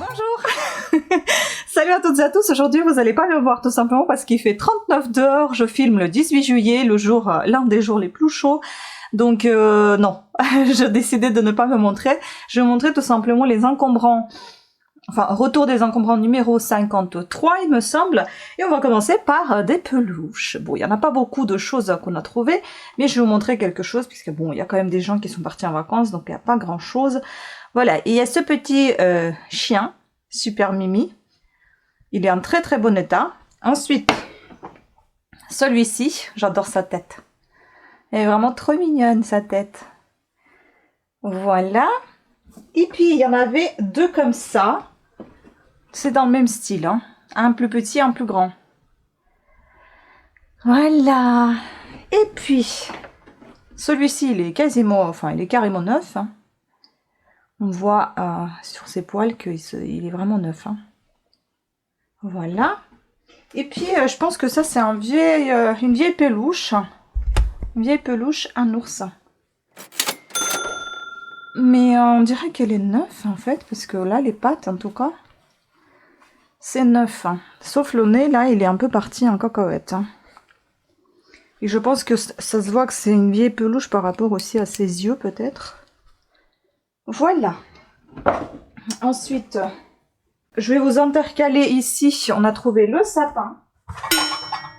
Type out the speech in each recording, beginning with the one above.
Bonjour. Salut à toutes et à tous, aujourd'hui vous n'allez pas me voir tout simplement parce qu'il fait 39 dehors, je filme le 18 juillet, le jour, l'un des jours les plus chauds, donc non, j'ai décidé de ne pas me montrer, je vais vous montrer tout simplement les encombrants, enfin retour des encombrants numéro 53 il me semble, et on va commencer par des peluches. Bon, il n'y en a pas beaucoup de choses qu'on a trouvées, mais je vais vous montrer quelque chose, puisque bon, il y a quand même des gens qui sont partis en vacances, donc il n'y a pas grand chose. Voilà, et il y a ce petit chien, Super Mimi. Il est en très très bon état. Ensuite, celui-ci, j'adore sa tête. Elle est vraiment trop mignonne, sa tête. Voilà. Et puis, il y en avait deux comme ça. C'est dans le même style, hein. Un plus petit, un plus grand. Voilà. Et puis, celui-ci, il est quasiment, enfin, il est carrément neuf, hein. On voit sur ses poils qu'il est vraiment neuf, hein. Voilà. Et puis, je pense que ça, c'est une vieille peluche. Une vieille peluche, un ours. Mais on dirait qu'elle est neuve, en fait, parce que là, les pattes, en tout cas, c'est neuf. Hein. Sauf le nez, là, il est un peu parti en cacahuète. Hein. Et je pense que ça se voit que c'est une vieille peluche par rapport aussi à ses yeux, peut-être. Voilà. Ensuite, je vais vous intercaler ici. On a trouvé le sapin.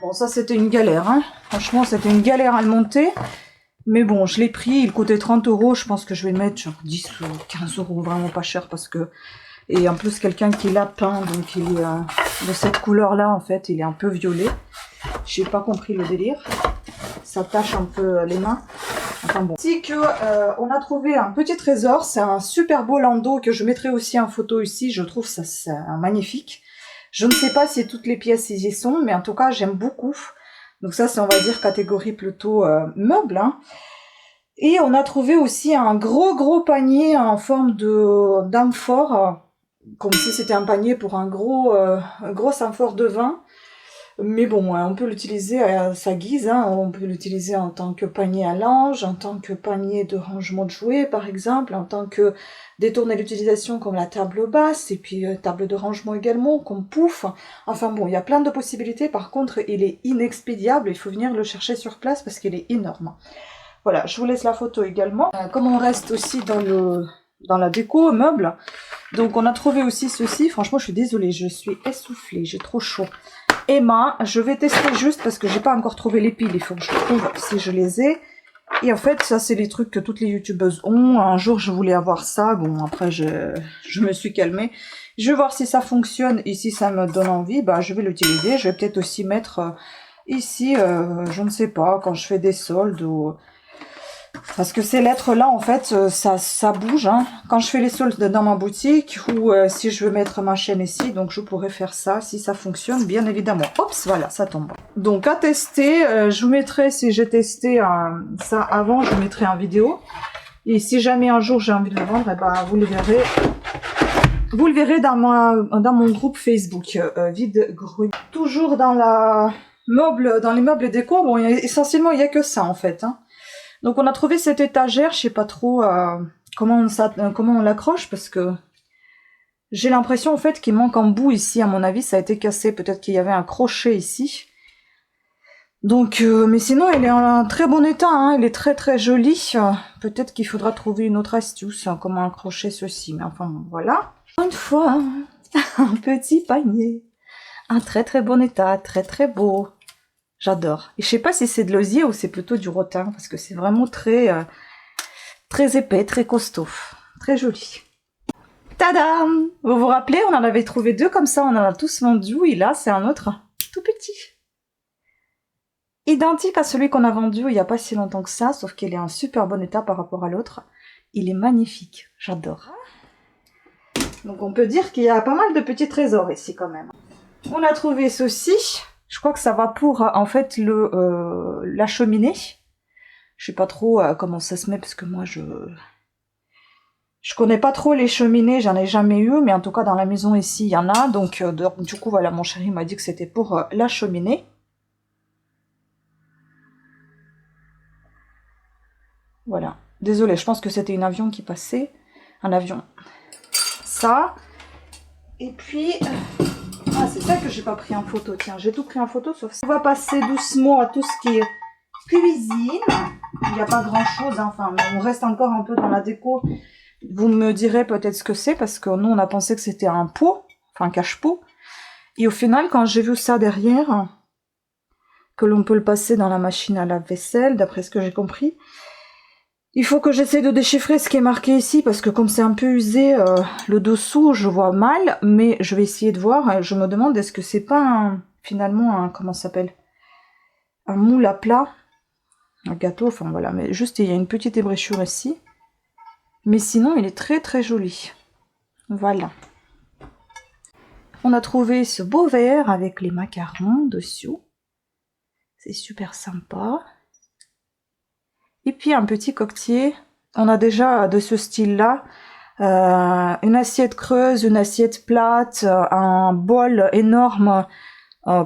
Bon, ça, c'était une galère. Hein. Franchement, c'était une galère à le monter. Mais bon, je l'ai pris. Il coûtait 30 €. Je pense que je vais le mettre genre 10 ou 15 €. Vraiment pas cher parce que... Et en plus, quelqu'un qui l'a peint. Donc, il est de cette couleur-là, en fait. Il est un peu violet. J'ai pas compris le délire. Ça tache un peu les mains. Enfin bon. C'est que on a trouvé un petit trésor, c'est un super beau landau que je mettrai aussi en photo ici, je trouve ça magnifique. Je ne sais pas si toutes les pièces y sont, mais en tout cas j'aime beaucoup. Donc ça c'est on va dire catégorie plutôt meuble. Hein. Et on a trouvé aussi un gros panier en forme d'amphore, comme si c'était un panier pour un gros amphore de vin. Mais bon, on peut l'utiliser à sa guise, hein. On peut l'utiliser en tant que panier à linge, en tant que panier de rangement de jouets par exemple, en tant que détourner l'utilisation comme la table basse, et puis table de rangement également, comme pouf. Enfin bon, il y a plein de possibilités, par contre il est inexpédiable, il faut venir le chercher sur place parce qu'il est énorme. Voilà, je vous laisse la photo également. Comme on reste aussi dans la déco meuble, donc on a trouvé aussi ceci, franchement je suis désolée, je suis essoufflée, j'ai trop chaud. Emma, je vais tester juste parce que j'ai pas encore trouvé les piles, il faut que je trouve si je les ai. Et en fait, ça c'est les trucs que toutes les youtubeuses ont. Un jour je voulais avoir ça, bon après je me suis calmée. Je vais voir si ça fonctionne et si ça me donne envie, bah je vais l'utiliser. Je vais peut-être aussi mettre ici, je ne sais pas, quand je fais des soldes ou... Parce que ces lettres-là, en fait, ça bouge. Hein. Quand je fais les soldes dans ma boutique ou si je veux mettre ma chaîne ici, donc je pourrais faire ça si ça fonctionne, bien évidemment. Oups, voilà, ça tombe. Donc à tester, je vous mettrai, si j'ai testé ça avant, je vous mettrai en vidéo. Et si jamais un jour j'ai envie de le vendre, eh ben, vous le verrez. Vous le verrez dans mon groupe Facebook, Vide Grue. Toujours dans les meubles déco, bon, essentiellement, il n'y a que ça en fait. Hein. Donc on a trouvé cette étagère, je sais pas trop comment on l'accroche parce que j'ai l'impression en fait qu'il manque un bout ici, à mon avis ça a été cassé, peut-être qu'il y avait un crochet ici. Donc mais sinon elle est en très bon état, hein, elle est très jolie. Peut-être qu'il faudra trouver une autre astuce, hein, comment accrocher ceci, mais enfin bon, voilà. Une fois, un petit panier, un très bon état, très beau. J'adore. Et je sais pas si c'est de l'osier ou c'est plutôt du rotin, parce que c'est vraiment très épais, très costaud. Très joli. Tadam! Vous vous rappelez, on en avait trouvé deux comme ça, on en a tous vendu, et là, c'est un autre tout petit. Identique à celui qu'on a vendu il n'y a pas si longtemps que ça, sauf qu'il est en super bon état par rapport à l'autre. Il est magnifique, j'adore. Donc on peut dire qu'il y a pas mal de petits trésors ici quand même. On a trouvé ceci. Je crois que ça va pour, en fait, la cheminée. Je sais pas trop comment ça se met, parce que moi, je connais pas trop les cheminées, j'en ai jamais eu, mais en tout cas, dans la maison ici, il y en a. Donc, du coup, voilà, mon chéri m'a dit que c'était pour la cheminée. Voilà. Désolée, je pense que c'était un avion qui passait. Un avion. Ça. Et puis, ah, c'est ça que j'ai pas pris en photo. Tiens, j'ai tout pris en photo sauf ça. On va passer doucement à tout ce qui est cuisine. Il n'y a pas grand chose, hein. Enfin, on reste encore un peu dans la déco. Vous me direz peut-être ce que c'est, parce que nous, on a pensé que c'était un pot, enfin un cache-pot. Et au final, quand j'ai vu ça derrière, que l'on peut le passer dans la machine à lave-vaisselle, d'après ce que j'ai compris, il faut que j'essaie de déchiffrer ce qui est marqué ici, parce que comme c'est un peu usé, le dessous, je vois mal, mais je vais essayer de voir. Je me demande, est-ce que c'est pas finalement un, comment ça s'appelle, un moule à plat, un gâteau, enfin voilà, mais juste il y a une petite ébréchure ici. Mais sinon, il est très très joli. Voilà. On a trouvé ce beau verre avec les macarons dessous. C'est super sympa. Et puis un petit coquetier. On a déjà de ce style-là une assiette creuse, une assiette plate, un bol énorme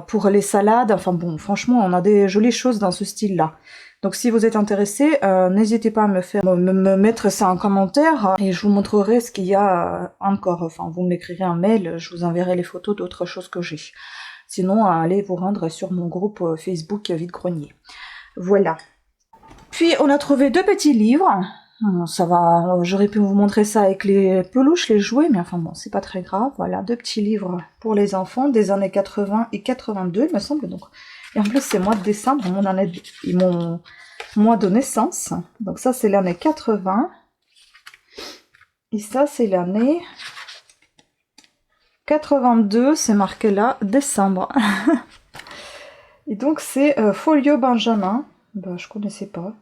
pour les salades. Enfin bon, franchement, on a des jolies choses dans ce style-là. Donc si vous êtes intéressé, n'hésitez pas à me mettre ça en commentaire et je vous montrerai ce qu'il y a encore. Enfin, vous m'écrirez un mail, je vous enverrai les photos d'autres choses que j'ai. Sinon, allez vous rendre sur mon groupe Facebook Vide Grenier. Voilà. Puis on a trouvé 2 petits livres. Ça va, j'aurais pu vous montrer ça avec les peluches, les jouets, mais enfin bon, c'est pas très grave. Voilà, 2 petits livres pour les enfants des années 80 et 82, il me semble. Donc. Et en plus, c'est mois de décembre, mon mois de naissance. Donc ça, c'est l'année 80. Et ça, c'est l'année 82, c'est marqué là, décembre. Et donc, c'est Folio Benjamin. Bah, je connaissais pas.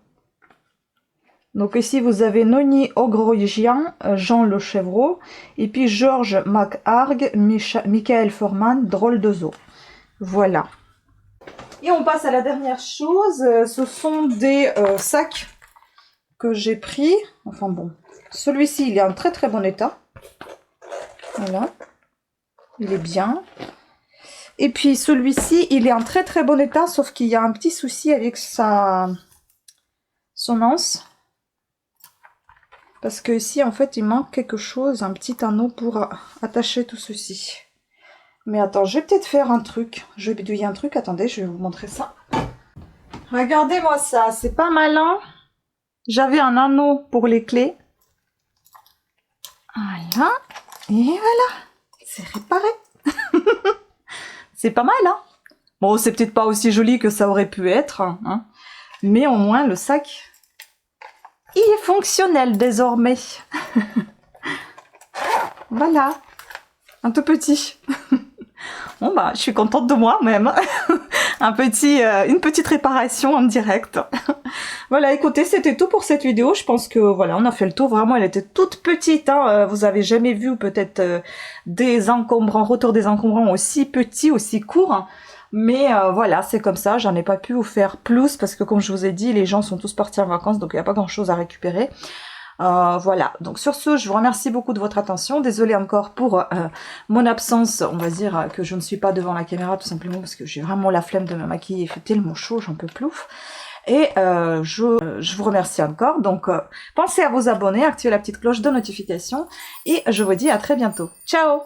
Donc ici, vous avez Noni Ogrogian, Jean Le Chevreau, et puis Georges McHargue, Michael Forman, Drôle de zoo. Voilà. Et on passe à la dernière chose, ce sont des sacs que j'ai pris. Enfin bon, celui-ci, il est en très très bon état. Voilà, il est bien. Et puis celui-ci, il est en très très bon état, sauf qu'il y a un petit souci avec son anse. Parce que ici, en fait, il manque quelque chose, un petit anneau pour attacher tout ceci. Mais attends, je vais peut-être faire un truc. Je vais bidouiller un truc, attendez, je vais vous montrer ça. Regardez-moi ça, c'est pas malin. J'avais un anneau pour les clés. Voilà. Et voilà. C'est réparé. C'est pas mal, hein. Bon, c'est peut-être pas aussi joli que ça aurait pu être, hein. Mais au moins, le sac, il est fonctionnel désormais. Voilà. Un tout petit. Bon bah, je suis contente de moi même. Une petite réparation en direct. Voilà, écoutez, c'était tout pour cette vidéo. Je pense que voilà, on a fait le tour. Vraiment, elle était toute petite. Hein. Vous avez jamais vu peut-être des encombrants, retour des encombrants aussi petits, aussi courts. Mais voilà, c'est comme ça. J'en ai pas pu vous faire plus parce que comme je vous ai dit, les gens sont tous partis en vacances, donc il n'y a pas grand-chose à récupérer. Voilà, donc sur ce, je vous remercie beaucoup de votre attention. Désolée encore pour mon absence, on va dire que je ne suis pas devant la caméra tout simplement parce que j'ai vraiment la flemme de me maquiller, il fait tellement chaud, j'en peux plus. Et je vous remercie encore, donc pensez à vous abonner, activez la petite cloche de notification et je vous dis à très bientôt. Ciao!